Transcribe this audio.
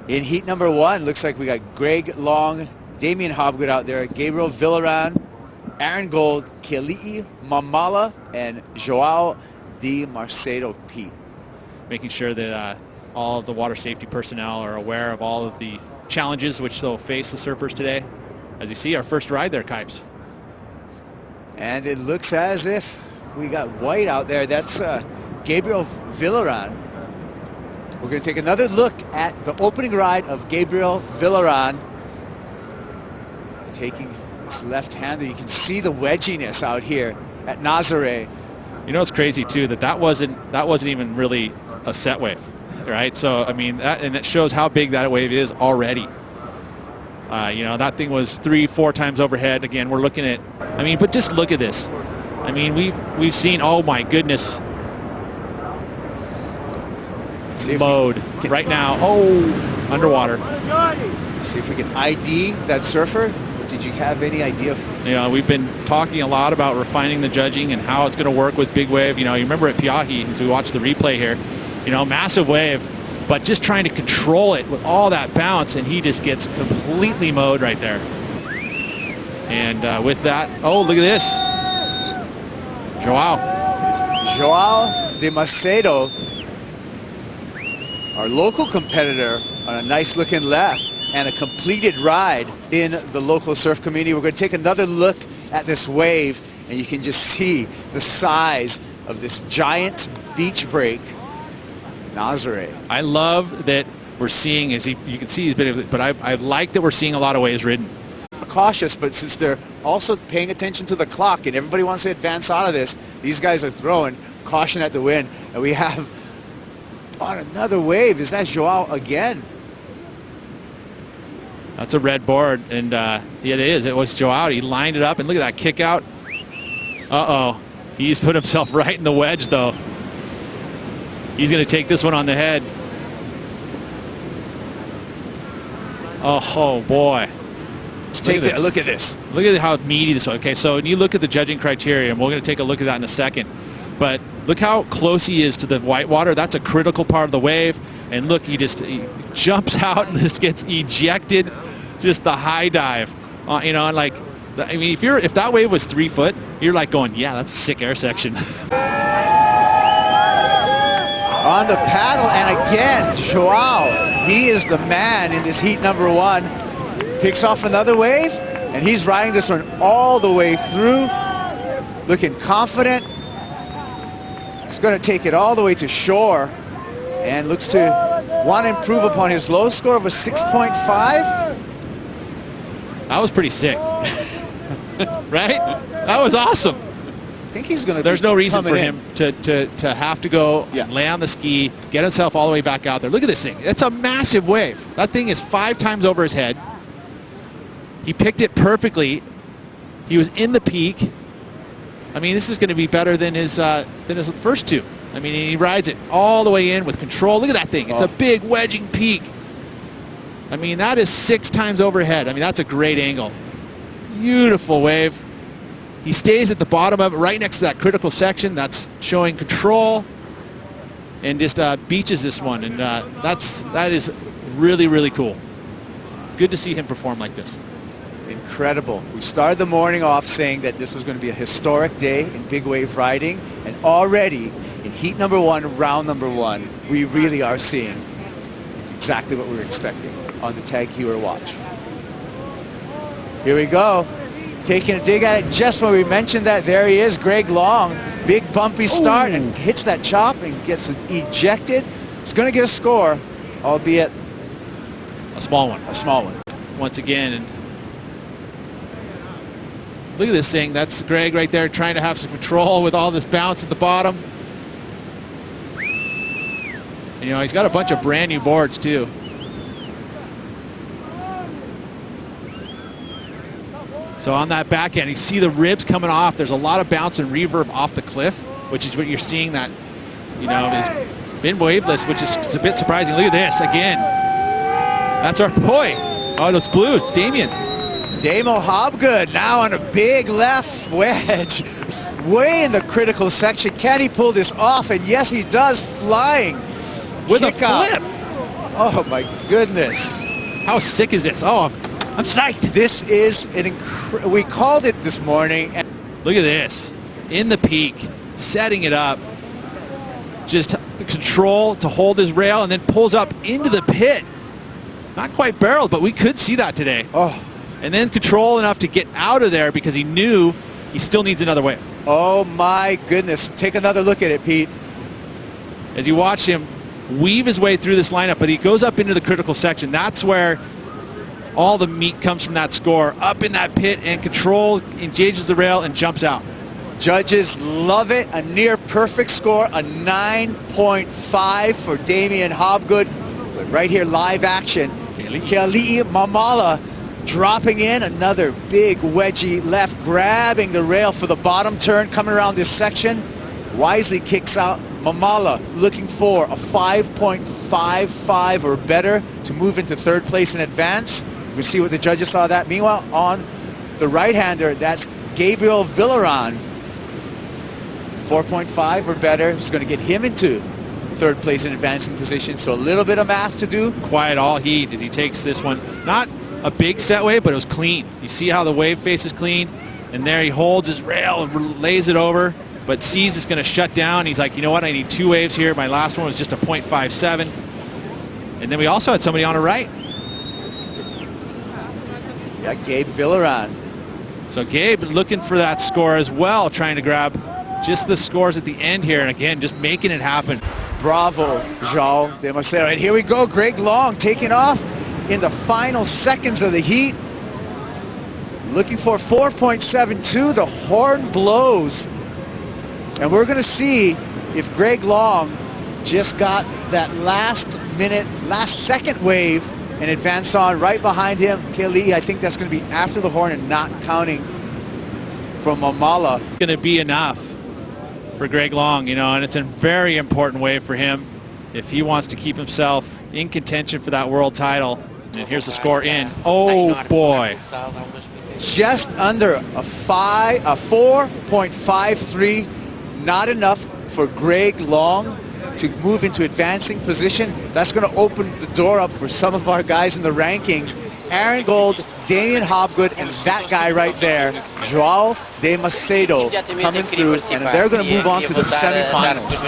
In heat number 1, looks like we got Greg Long, Damien Hobgood out there, Gabriel Villaran, Aaron Gold, Kealii, Mamala, and Joao Macedo Pete. Making sure that all of the water safety personnel are aware of all of the challenges which they'll face the surfers today. As you see, our first ride there, Kipes. And it looks as if we got white out there. That's Gabriel Villaran. We're going to take another look at the opening ride of Gabriel Villaran. Taking this left-hander. You can see the wedginess out here at Nazare. You know, it's crazy too that wasn't even really a set wave, right? So I mean, and it shows how big that wave is already. You know, that thing was 3-4 times overhead. Again, we're looking at, I mean, but just look at this. I mean, we've seen, oh my goodness, mode right now. Oh, underwater. See if we can ID that surfer. Did you have any idea? You know, we've been talking a lot about refining the judging and how it's going to work with big wave. You know, you remember at Kealii, as we watched the replay here, you know, massive wave, but just trying to control it with all that bounce, and he just gets completely mowed right there. And with that, oh, look at this. Joao de Macedo, our local competitor, on a nice looking left and a completed ride in the local surf community. We're going to take another look at this wave, and you can just see the size of this giant beach break, Nazare. I love that we're seeing, as you can see, but I like that we're seeing a lot of waves ridden. Cautious, but since they're also paying attention to the clock and everybody wants to advance out of this, these guys are throwing caution at the wind. And we have on another wave, is that Joao again? That's a red board, and yeah, it is. It was Joao. He lined it up, and look at that kick out. Uh-oh. He's put himself right in the wedge, though. He's going to take this one on the head. Oh, boy. Let's take a look at this. Look at how meaty this was. Okay, so when you look at the judging criteria, and we're going to take a look at that in a second, but look how close he is to the whitewater. That's a critical part of the wave. And look, he jumps out and just gets ejected. Just the high dive. You know, and like, I mean, if that wave was 3 foot, you're like going, yeah, that's a sick air section. On the paddle, and again, Joao, he is the man in this heat number 1. Picks off another wave, and he's riding this one all the way through. Looking confident. He's going to take it all the way to shore and looks to want to improve upon his low score of a 6.5. That was pretty sick. Right? That was awesome. I think he's going to. There's no reason for him to have to go and lay on the ski, get himself all the way back out there. Look at this thing. It's a massive wave. That thing is 5 times over his head. He picked it perfectly. He was in the peak. I mean, this is going to be better than his first 2. I mean, he rides it all the way in with control. Look at that thing. It's a big wedging peak. I mean, that is 6 times overhead. I mean, that's a great angle. Beautiful wave. He stays at the bottom of it, right next to that critical section. That's showing control, and just beaches this one. And that is really, really cool. Good to see him perform like this. Incredible. We started the morning off saying that this was going to be a historic day in big wave riding, and already in heat number 1, round number 1, we really are seeing exactly what we were expecting on the Tag Heuer watch. Here we go. Taking a dig at it just when we mentioned that. There he is, Greg Long. Big bumpy start and hits that chop and gets ejected. It's going to get a score, albeit a small one. A small one. Once again, and look at this thing. That's Greg right there trying to have some control with all this bounce at the bottom. And, you know, he's got a bunch of brand new boards too. So on that back end, you see the ribs coming off. There's a lot of bounce and reverb off the cliff, which is what you're seeing that, you know, has been waveless, which is a bit surprising. Look at this again. That's our boy. Oh, those blues, Damien. Damien Hobgood now on a big left wedge, way in the critical section. Can he pull this off? And yes, he does, flying. With a flip. Oh my goodness. How sick is this? Oh, I'm psyched. This is we called it this morning. Look at this. In the peak, setting it up. Just the control to hold his rail and then pulls up into the pit. Not quite barreled, but we could see that today. Oh. And then control enough to get out of there because he knew he still needs another wave. Oh my goodness. Take another look at it, Pete. As you watch him weave his way through this lineup, but he goes up into the critical section. That's where all the meat comes from that score. Up in that pit, and control engages the rail and jumps out. Judges love it. A near perfect score, a 9.5 for Damien Hobgood. But right here, live action. Kealii Mamala dropping in, another big wedgie left, grabbing the rail for the bottom turn, coming around this section. Wisely kicks out. Mamala looking for a 5.55 or better to move into third place in advance. We'll see what the judges saw that. Meanwhile, on the right-hander, that's Gabriel Villaran. 4.5 or better is going to get him into third place in advancing position. So a little bit of math to do. Quiet all heat as he takes this one. Not a big set wave, but it was clean. You see how the wave face is clean, and there he holds his rail and lays it over, but sees it's going to shut down. He's like, you know what, I need 2 waves here. My last one was just a 0.57. And then we also had somebody on the right. Yeah, Gabe Villaran. So Gabe looking for that score as well, trying to grab just the scores at the end here, and again, just making it happen. Bravo, Joal de Macedo. And here we go, Greg Long taking off in the final seconds of the heat. Looking for 4.72, the horn blows. And we're gonna see if Greg Long just got that last second wave and advance on right behind him. Kealii, I think that's gonna be after the horn and not counting from Mamala. Gonna be enough for Greg Long, you know, and it's a very important wave for him if he wants to keep himself in contention for that world title. And here's the score in. Oh boy. Just under a 4.53, not enough for Greg Long to move into advancing position. That's going to open the door up for some of our guys in the rankings. Aaron Gold, Damien Hobgood, and that guy right there, Joao de Macedo, coming through, and they're going to move on to the semifinals.